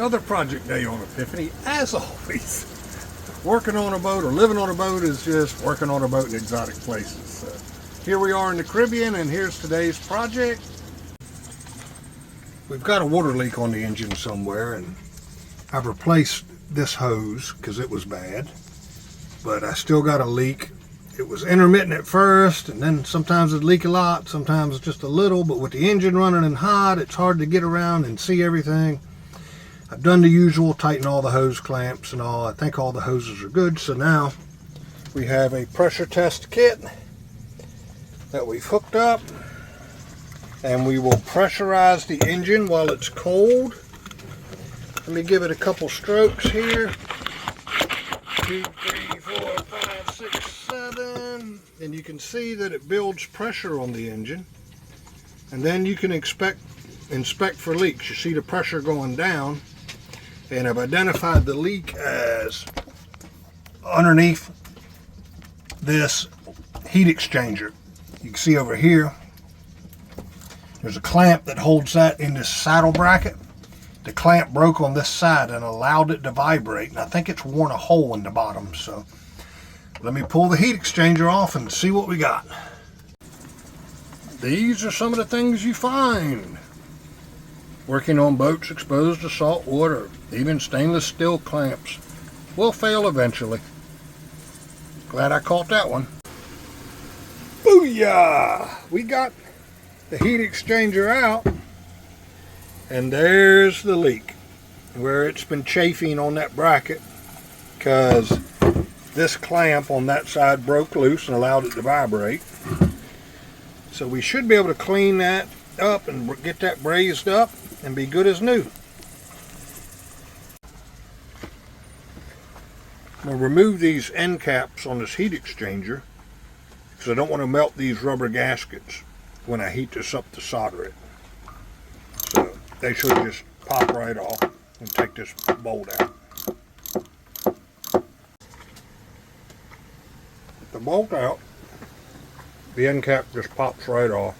Another project day on Epiphany, as always. Working on a boat or living on a boat is just working on a boat in exotic places. So here we are in the Caribbean, and here's today's project. We've got a water leak on the engine somewhere, and I've replaced this hose because it was bad, but I still got a leak. It was intermittent at first, and then sometimes it'd leak a lot, sometimes just a little, but with the engine running and hot, it's hard to get around and see everything. I've done the usual, tighten all the hose clamps and all. I think all the hoses are good. So now we have a pressure test kit that we've hooked up, and we will pressurize the engine while it's cold. Let me give it a couple strokes here. 2, 3, 4, 5, 6, 7. And you can see that it builds pressure on the engine. And then you can inspect for leaks. You see the pressure going down. And I've identified the leak as underneath this heat exchanger. You can see over here, there's a clamp that holds that in this saddle bracket. The clamp broke on this side and allowed it to vibrate, and I think it's worn a hole in the bottom. So let me pull the heat exchanger off and see what we got. These are some of the things you find working on boats exposed to salt water. Even stainless steel clamps will fail eventually. Glad I caught that one. Booyah! We got the heat exchanger out, and there's the leak where it's been chafing on that bracket because this clamp on that side broke loose and allowed it to vibrate. So we should be able to clean that up and get that brazed up and be good as new. I'm going to remove these end caps on this heat exchanger because I don't want to melt these rubber gaskets when I heat this up to solder it. So they should just pop right off and take this bolt out. With the bolt out, the end cap just pops right off.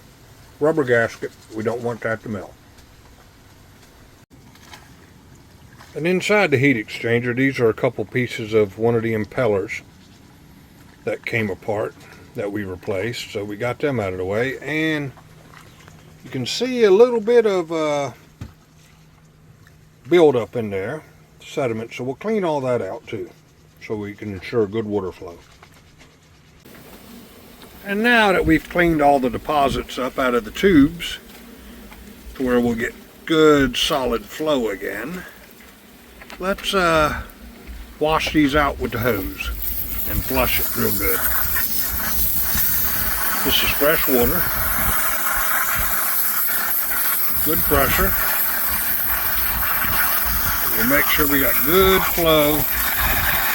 Rubber gasket, we don't want that to melt. And inside the heat exchanger, these are a couple pieces of one of the impellers that came apart that we replaced. So we got them out of the way, and you can see a little bit of buildup in there, sediment. So we'll clean all that out too, so we can ensure good water flow. And now that we've cleaned all the deposits up out of the tubes to where we'll get good solid flow again, let's wash these out with the hose and flush it real good. This is fresh water, good pressure. We'll make sure we got good flow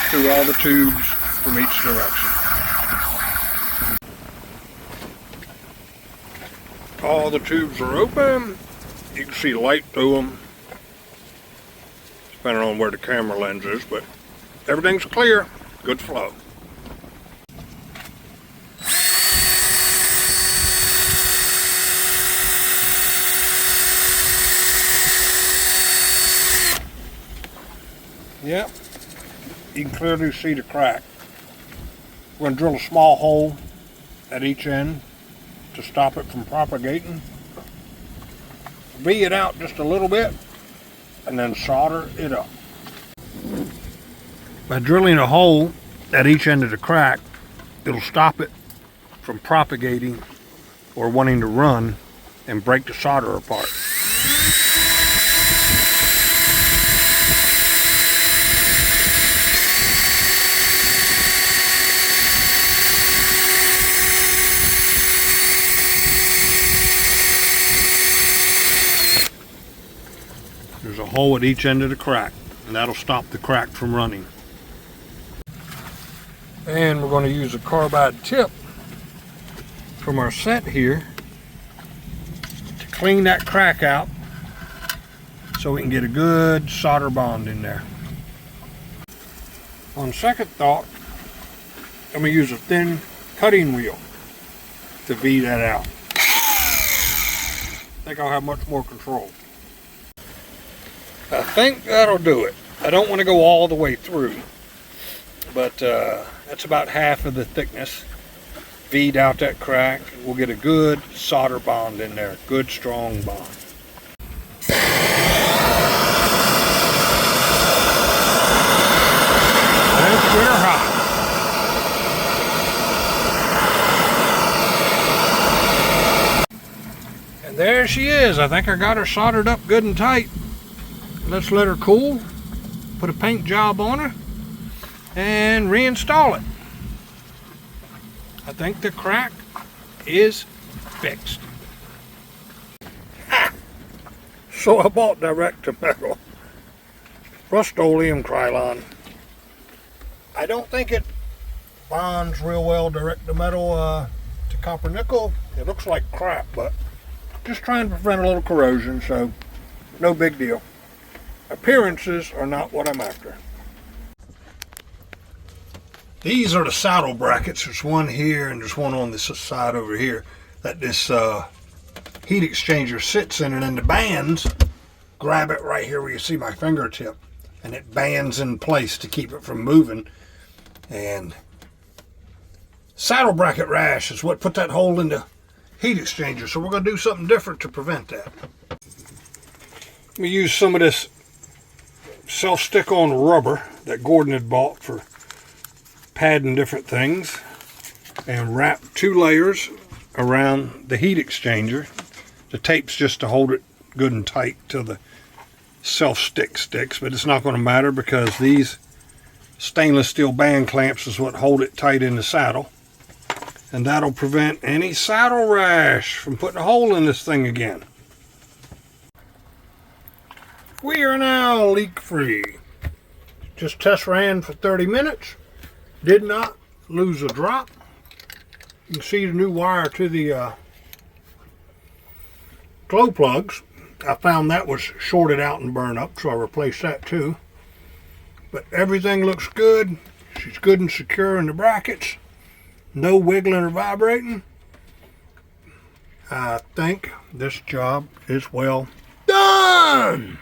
through all the tubes from each direction. All the tubes are open. You can see light through them, depending on where the camera lens is, but everything's clear, good flow. Yep, you can clearly see the crack. We're going to drill a small hole at each end to stop it from propagating. V it out just a little bit and then solder it up. By drilling a hole at each end of the crack, it'll stop it from propagating or wanting to run and break the solder apart. There's a hole at each end of the crack, and that'll stop the crack from running. And we're going to use a carbide tip from our set here to clean that crack out so we can get a good solder bond in there. On second thought, I'm going to use a thin cutting wheel to V that out. I think I'll have much more control. I think that'll do it. I don't want to go all the way through, but that's about half of the thickness. V'd out that crack. We'll get a good solder bond in there, good strong bond. Let's get her hot. And there she is. I think I got her soldered up good and tight. Let's let her cool, put a paint job on her, and reinstall it. I think the crack is fixed. Ha! So I bought direct-to-metal Rust-Oleum Krylon. I don't think it bonds real well direct-to-metal to copper nickel. It looks like crap, but just trying to prevent a little corrosion, so no big deal. Appearances are not what I'm after. These are the saddle brackets. There's one here and there's one on this side over here that this heat exchanger sits in, and then the bands grab it right here where you see my fingertip, and it bands in place to keep it from moving. And saddle bracket rash is what put that hole in the heat exchanger, so we're going to do something different to prevent that. Let me use some of this self-stick-on rubber that Gordon had bought for padding different things, and wrap 2 layers around the heat exchanger. The tape's just to hold it good and tight till the self-stick sticks, but it's not going to matter because these stainless steel band clamps is what hold it tight in the saddle, and that'll prevent any saddle rash from putting a hole in this thing again. We are now leak-free. Just test ran for 30 minutes. Did not lose a drop. You can see the new wire to the glow plugs. I found that was shorted out and burned up, so I replaced that too. But everything looks good. She's good and secure in the brackets. No wiggling or vibrating. I think this job is well done.